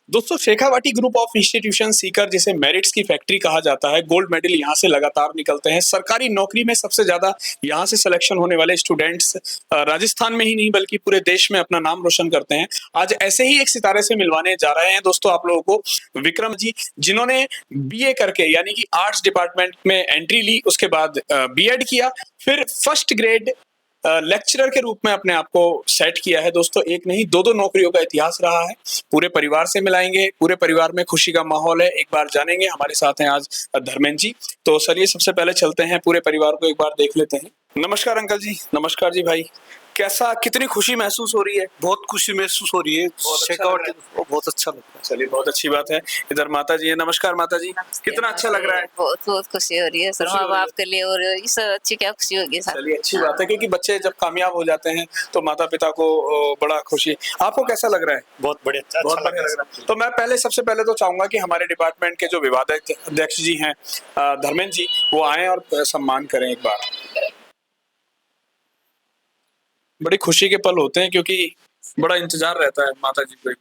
दोस्तों Shekhawati group of institution Sikar जिसे merits की फैक्ट्री कहा जाता है, गोल्ड मेडल यहाँ से लगातार निकलते हैं। सरकारी नौकरी में सबसे ज्यादा यहाँ से सिलेक्शन होने वाले स्टूडेंट्स राजस्थान में ही नहीं बल्कि पूरे देश में अपना नाम रोशन करते हैं। आज ऐसे ही एक सितारे से मिलवाने जा रहे हैं दोस्तों आप लोगों को, विक्रम जी, जिन्होंने बीए करके यानी कि आर्ट्स डिपार्टमेंट में एंट्री ली, उसके बाद बीएड किया, फिर फर्स्ट ग्रेड लेक्चरर के रूप में अपने आप को सेट किया है। दोस्तों एक नहीं दो नौकरियों का इतिहास रहा है। पूरे परिवार से मिलाएंगे, पूरे परिवार में खुशी का माहौल है, एक बार जानेंगे। हमारे साथ हैं आज धर्मेंद्र जी। तो सर ये सबसे पहले चलते हैं, पूरे परिवार को एक बार देख लेते हैं। नमस्कार अंकल जी। नमस्कार जी भाई। कैसा, कितनी खुशी महसूस हो रही है? बहुत खुशी महसूस हो रही है। शेखावाटी बहुत अच्छा लग रहा है। चलिए बहुत अच्छी बात है। इधर माता जी है। नमस्कार माता जी। कितना अच्छा लग रहा है? बहुत बहुत खुशी हो रही है सर, माँ बाप के लिए, और इससे अच्छी क्या खुशी होगी सर। चलिए अच्छी बात है, क्योंकि बच्चे जब कामयाब हो जाते हैं तो माता पिता को बड़ा खुशी। आपको कैसा लग रहा है? बहुत बढ़िया, बहुत बढ़िया लग रहा है। तो मैं सबसे पहले तो चाहूंगा कि हमारे डिपार्टमेंट के जो विवादक अध्यक्ष जी हैं धर्मेंद्र जी, वो आए और सम्मान करें एक बार। बड़ी खुशी के पल होते हैं क्योंकि बड़ा इंतजार रहता है माता जी को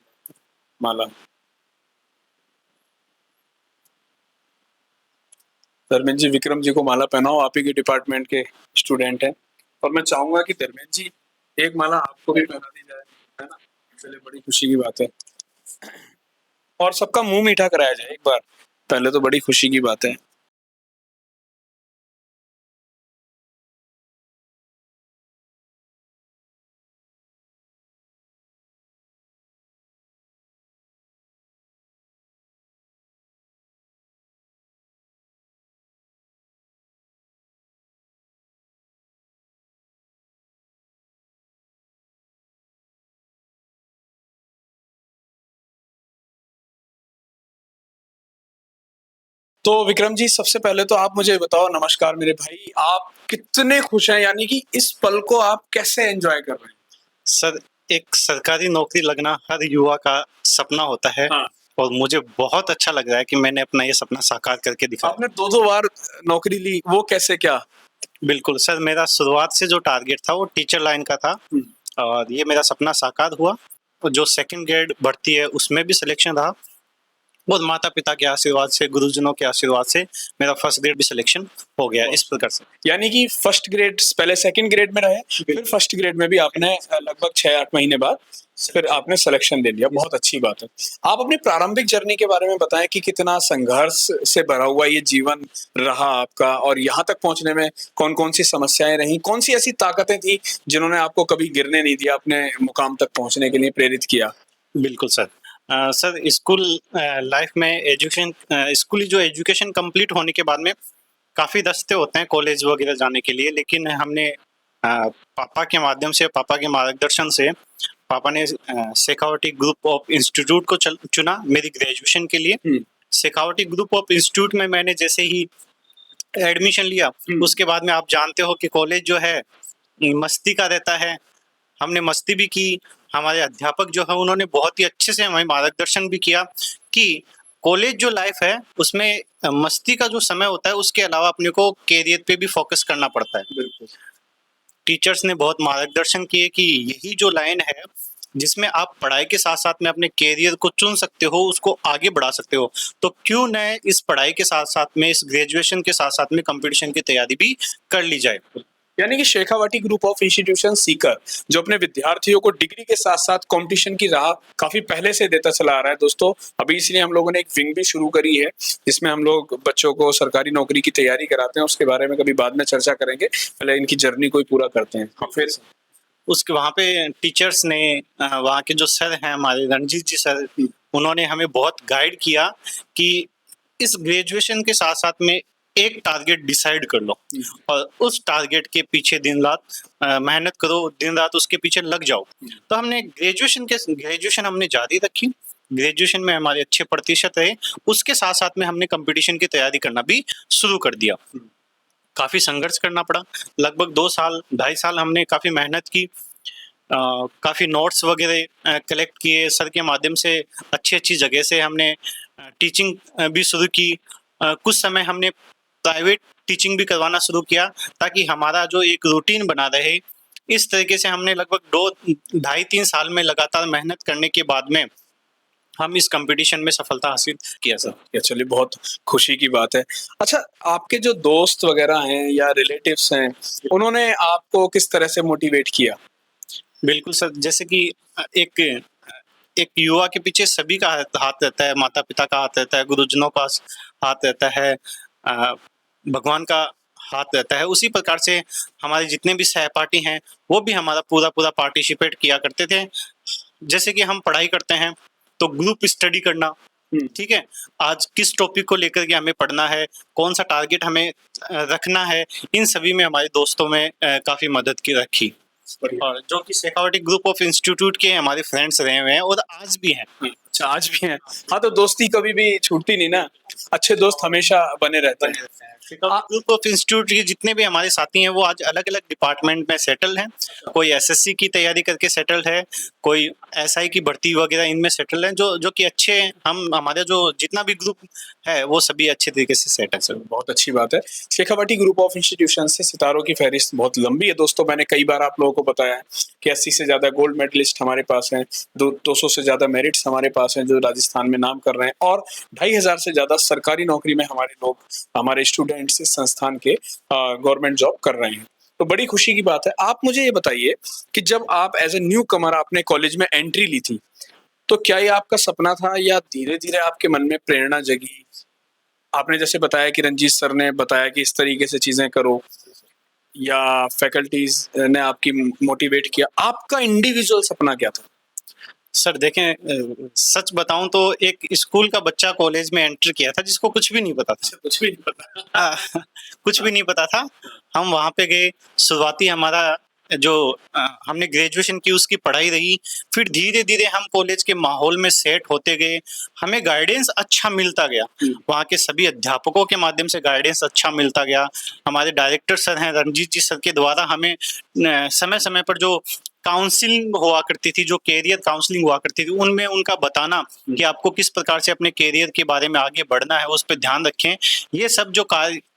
माला। धर्मेंद्र जी, विक्रम जी को माला पहनाओ, आप ही के डिपार्टमेंट के स्टूडेंट हैं। और मैं चाहूंगा कि धर्मेंद्र जी एक माला आपको भी पहना दी जाए, है ना? चलिए बड़ी खुशी की बात है। और सबका मुंह मीठा कराया जाए एक बार, पहले तो बड़ी खुशी की बात है। तो विक्रम जी सबसे पहले तो आप मुझे बताओ, नमस्कार मेरे भाई, आप कितने खुश हैं, यानी कि इस पल को आप कैसे एंजॉय कर रहे हैं? सर, एक सरकारी नौकरी लगना हर युवा का सपना होता है। हाँ। और मुझे बहुत अच्छा लग रहा है कि मैंने अपना ये सपना साकार करके दिखाया। आपने दो बार नौकरी ली, वो कैसे, क्या? बिल्कुल सर, मेरा शुरुआत से जो टारगेट था वो टीचर लाइन का था, और ये मेरा सपना साकार हुआ। और जो सेकंड ग्रेड भर्ती है उसमें भी सिलेक्शन रहा, और माता पिता के आशीर्वाद से, गुरुजनों के आशीर्वाद से मेरा फर्स्ट ग्रेड भी सिलेक्शन हो गया इस प्रकार से। यानी कि फर्स्ट ग्रेड, पहले सेकंड ग्रेड में रहे, फिर फर्स्ट ग्रेड में भी आपने लगभग 6-8 महीने बाद फिर आपने सिलेक्शन ले लिया। बहुत अच्छी बात है। आप अपनी प्रारंभिक जर्नी के बारे में बताएं कि कितना संघर्ष से भरा हुआ ये जीवन रहा आपका, और यहाँ तक पहुंचने में कौन कौन सी समस्याएं रही, कौन सी ऐसी ताकतें थी जिन्होंने आपको कभी गिरने नहीं दिया, अपने मुकाम तक पहुंचने के लिए प्रेरित किया? बिल्कुल सर। सर, स्कूल लाइफ में स्कूली जो एजुकेशन कंप्लीट होने के बाद में काफ़ी रास्ते होते हैं कॉलेज वगैरह जाने के लिए, लेकिन हमने पापा के माध्यम से, पापा के मार्गदर्शन से, पापा ने शेखावाटी ग्रुप ऑफ इंस्टीट्यूट को चुना मेरी ग्रेजुएशन के लिए। शेखावाटी ग्रुप ऑफ इंस्टीट्यूट में मैंने जैसे ही एडमिशन लिया, उसके बाद में आप जानते हो कि कॉलेज जो है मस्ती का रहता है। हमने मस्ती भी की। हमारे अध्यापक जो है उन्होंने बहुत ही अच्छे से हमें मार्गदर्शन भी किया कि कॉलेज जो लाइफ है उसमें मस्ती का जो समय होता है उसके अलावा अपने को कैरियर पे भी फोकस करना पड़ता है। बिल्कुल। टीचर्स ने बहुत मार्गदर्शन किए कि यही जो लाइन है जिसमें आप पढ़ाई के साथ साथ में अपने कैरियर को चुन सकते हो, उसको आगे बढ़ा सकते हो, तो क्यों न इस पढ़ाई के साथ साथ में, इस ग्रेजुएशन के साथ साथ में कंपटीशन की तैयारी भी कर ली जाए। यानी कि Shekhawati group of institution Sikar जो अपने विद्यार्थियों को डिग्री के साथ साथ कंपटीशन की राह काफी पहले से देता चला आ रहा है दोस्तों। अभी इसलिए हम लोगों ने एक विंग भी शुरू करी है जिसमें हम लोग बच्चों को सरकारी नौकरी की तैयारी कराते हैं। उसके बारे में कभी बाद में चर्चा करेंगे, पहले इनकी जर्नी को ही पूरा करते हैं। हाँ, फिर उसके वहाँ पे टीचर्स ने, वहाँ के जो सर हैं हमारे रणजीत जी सर, उन्होंने हमें बहुत गाइड किया कि इस ग्रेजुएशन के साथ साथ में एक टारगेट डिसाइड कर लो और उस टारगेट के पीछे दिन रात मेहनत करो, दिन रात उसके पीछे लग जाओ। तो हमने ग्रेजुएशन हमने जारी रखी। ग्रेजुएशन में हमारे अच्छे प्रतिशत रहे, उसके साथ साथ में हमने कंपटीशन की तैयारी करना भी शुरू कर दिया। काफ़ी संघर्ष करना पड़ा, लगभग 2 साल 2.5 साल हमने काफ़ी मेहनत की, काफ़ी नोट्स वगैरह कलेक्ट किए, सर के माध्यम से अच्छी जगह से हमने टीचिंग भी शुरू की। कुछ समय हमने प्राइवेट टीचिंग भी करवाना शुरू किया ताकि हमारा जो एक रूटीन बना रहे। इस तरीके से हमने लगभग 2 ढाई 3 साल में लगातार मेहनत करने के बाद में हम इस कंपटीशन में सफलता हासिल किया सर। या चलिए, बहुत खुशी की बात है। अच्छा, आपके जो दोस्त वगैरह हैं या रिलेटिव्स हैं, उन्होंने आपको किस तरह से मोटिवेट किया? बिल्कुल सर, जैसे कि एक एक युवा के पीछे सभी का हाथ रहता है, माता-पिता का हाथ रहता है, गुरुजनों का हाथ रहता है, भगवान का हाथ रहता है। उसी प्रकार से हमारे जितने भी सहपाठी हैं, वो भी हमारा पूरा-पूरा पार्टिसिपेट किया करते थे। जैसे कि हम पढ़ाई करते हैं, तो ग्रुप स्टडी करना, ठीक है? आज किस टॉपिक को लेकर के हमें पढ़ना है, कौन-सा टारगेट हमें रखना है, इन सभी में हमारे दोस्तों में काफ़ी मदद की रखी। और जो कि शेखावटी ग्रुप ऑफ इंस्टीट्यूट के हमारे फ्रेंड्स रहे हुए हैं और आज भी हैं। अच्छा, आज भी हैं। हाँ, तो दोस्ती कभी भी छूटती नहीं ना, अच्छे दोस्त हमेशा बने रहते हैं। ग्रुप ऑफ इंस्टीट्यूट के जितने भी हमारे साथी हैं वो आज अलग-अलग डिपार्टमेंट में सेटल हैं। कोई एसएससी की तैयारी करके सेटल है, कोई एसआई की भर्ती वगैरह इनमें सेटल हैं, जो कि अच्छे हम हमारा जो जितना भी ग्रुप है वो सभी अच्छे तरीके से सेटल है। बहुत अच्छी बात है। शेखावटी ग्रुप ऑफ इंस्टीट्यूशन से सितारों की फहरिस्त बहुत लंबी है दोस्तों। मैंने कई बार आप लोगों को बताया है कि 80 से ज़्यादा गोल्ड मेडलिस्ट हमारे पास हैं, 200 से ज़्यादा मेरिट्स हमारे पास हैं जो राजस्थान में नाम कर रहे हैं, और 2500 से ज़्यादा सरकारी नौकरी में हमारे लोग, हमारे स्टूडेंट्स इस संस्थान के गवर्नमेंट जॉब कर रहे हैं। तो बड़ी खुशी की बात है। आप मुझे ये बताइए कि जब आप एज ए न्यू कमर आपने कॉलेज में एंट्री ली थी, तो क्या ये आपका सपना था या धीरे-धीरे आपके मन में प्रेरणा जगी? आपने जैसे बताया कि रंजीत सर ने बताया कि इस तरीके से चीजें करो, या फैकल्टीज ने आपकी मोटिवेट किया, आपका इंडिविजुअल सपना क्या था? सर देखें, सच बताऊं तो एक स्कूल का बच्चा कॉलेज में एंटर किया था जिसको कुछ भी नहीं पता था। कुछ भी नहीं पता। कुछ भी नहीं पता था। हम वहाँ पे गए, शुरुआती हमारा जो हमने ग्रेजुएशन की उसकी पढ़ाई रही, फिर धीरे-धीरे हम कॉलेज के माहौल में सेट होते गए, हमें गाइडेंस अच्छा मिलता गया। वहाँ के सभी अध्यापकों के माध्यम से गाइडेंस अच्छा मिलता गया। हमारे डायरेक्टर सर हैं रणजीत जी सर के द्वारा हमें समय-समय पर जो काउंसलिंग हुआ करती थी, जो कैरियर काउंसलिंग हुआ करती थी, उनमें उनका बताना कि आपको किस प्रकार से अपने कैरियर के बारे में आगे बढ़ना है, उस पे ध्यान रखें। ये सब जो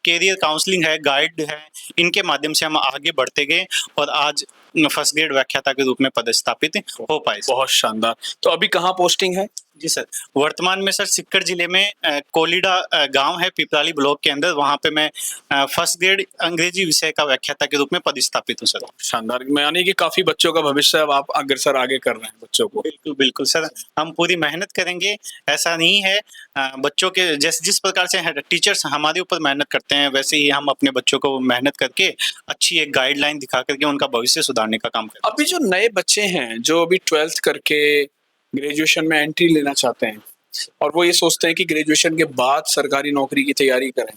कैरियर काउंसलिंग है, गाइड है, इनके माध्यम से हम आगे बढ़ते गए और आज फर्स्ट ग्रेड व्याख्याता के रूप में पदस्थापित हो पाए। बहुत शानदार। तो अभी कहाँ पोस्टिंग है? जी सर, वर्तमान में सर सिक्कर जिले में कोलीडा गांव है पिपराली ब्लॉक के अंदर, वहां पे मैं फर्स्ट ग्रेड अंग्रेजी विषय का व्याख्याता के रूप में पदस्थापित हूँ सर। शानदार, यानी कि काफी बच्चों का भविष्य अब आप अग्रसर आगे कर रहे हैं बच्चों को। बिल्कुल बिल्कुल सर, हम पूरी मेहनत करेंगे। ऐसा नहीं है, बच्चों के जिस प्रकार से टीचर्स हमारे ऊपर मेहनत करते हैं, वैसे ही हम अपने बच्चों को मेहनत करके अच्छी एक गाइडलाइन दिखा करके उनका भविष्य सुधारने का काम करेंगे। अभी जो नए बच्चे हैं जो अभी 12th करके ग्रेजुएशन में एंट्री लेना चाहते हैं, और वो ये सोचते हैं कि ग्रेजुएशन के बाद सरकारी नौकरी की तैयारी करें,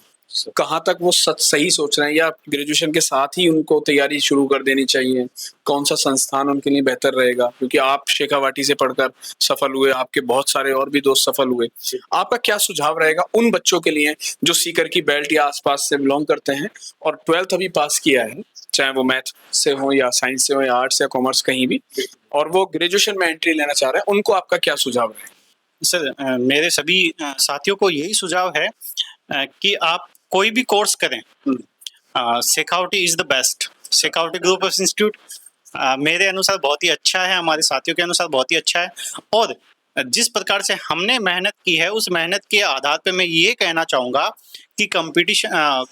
कहाँ तक वो सही सोच रहे हैं, या ग्रेजुएशन के साथ ही उनको तैयारी शुरू कर देनी चाहिए? कौन सा संस्थान उनके लिए बेहतर रहेगा? क्योंकि आप शेखावाटी से पढ़कर सफल हुए, आपके बहुत सारे और भी दोस्त सफल हुए। आपका क्या सुझाव रहेगा उन बच्चों के लिए जो सीकर की बेल्ट या आसपास से बिलोंग करते हैं और 12th अभी पास किया है, चाहे वो मैथ से हो या साइंस से हो या आर्ट्स या कॉमर्स कहीं भी, और वो ग्रेजुएशन में एंट्री लेना चाह रहे हैं, उनको आपका क्या सुझाव है? सर मेरे सभी साथियों को यही सुझाव है कि आप कोई भी कोर्स करें, Shekhawati is the best. Shekhawati group of institute मेरे अनुसार बहुत ही अच्छा है, हमारे साथियों के अनुसार बहुत ही अच्छा है, और जिस प्रकार से हमने मेहनत की है उस मेहनत के आधार पे मैं ये कहना चाहूँगा कि कंपटीशन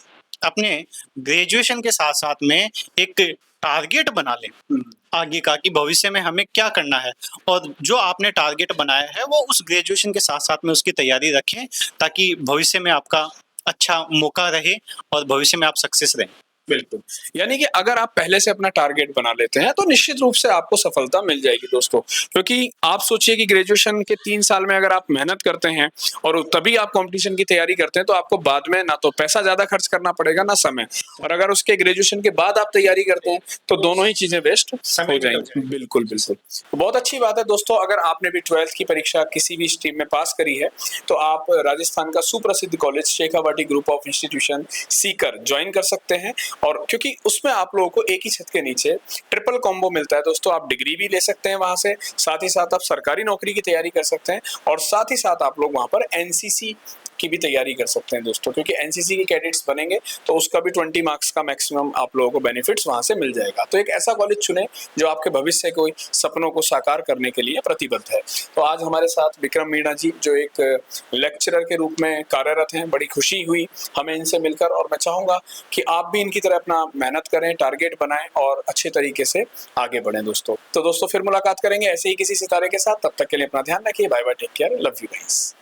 अपने ग्रेजुएशन के साथ साथ में एक टारगेट बना लें आगे का, कि भविष्य में हमें क्या करना है, और जो आपने टारगेट बनाया है वो उस ग्रेजुएशन के साथ साथ में उसकी तैयारी रखें, ताकि भविष्य में आपका अच्छा मौका रहे और भविष्य में आप सक्सेस रहें। बिल्कुल, यानी कि अगर आप पहले से अपना टारगेट बना लेते हैं तो निश्चित रूप से आपको सफलता मिल जाएगी दोस्तों। क्योंकि आप सोचिए कि ग्रेजुएशन के 3 साल में अगर आप मेहनत करते हैं और तभी आप कंपटीशन की तैयारी करते हैं, तो आपको बाद में ना तो पैसा ज्यादा खर्च करना पड़ेगा ना समय, और अगर उसके ग्रेजुएशन के बाद आप तैयारी करते हैं तो दोनों ही चीजें वेस्ट हो जाएंगी। बिल्कुल बिल्कुल, बहुत अच्छी बात है दोस्तों। अगर आपने भी 12th की परीक्षा किसी भी स्ट्रीम में पास करी है तो आप राजस्थान का सुप्रसिद्ध college Shekhawati group of institution Sikar join कर सकते हैं, और क्योंकि उसमें आप लोगों को एक ही छत के नीचे ट्रिपल कॉम्बो मिलता है दोस्तों। आप डिग्री भी ले सकते हैं वहां से, साथ ही साथ आप सरकारी नौकरी की तैयारी कर सकते हैं, और साथ ही साथ आप लोग वहां पर एनसीसी की भी तैयारी कर सकते हैं दोस्तों, क्योंकि एनसीसी के कैडेट्स बनेंगे तो उसका भी 20 मार्क्स का मैक्सिमम आप लोगों को बेनिफिट्स वहां से मिल जाएगा। तो एक ऐसा कॉलेज चुने जो आपके भविष्य के सपनों को साकार करने के लिए प्रतिबद्ध है। तो आज हमारे साथ विक्रम मीणा जी जो एक लेक्चरर के रूप में कार्यरत हैं, बड़ी खुशी हुई हमें इनसे मिलकर, और मैं चाहूंगा कि आप भी इनकी तरह अपना मेहनत करें, टारगेट बनाएं और अच्छे तरीके से आगे बढ़ें दोस्तों। तो दोस्तों फिर मुलाकात करेंगे ऐसे ही किसी सितारे के साथ, तब तक के लिए अपना ध्यान रखिए, bye bye, take care, love you guys.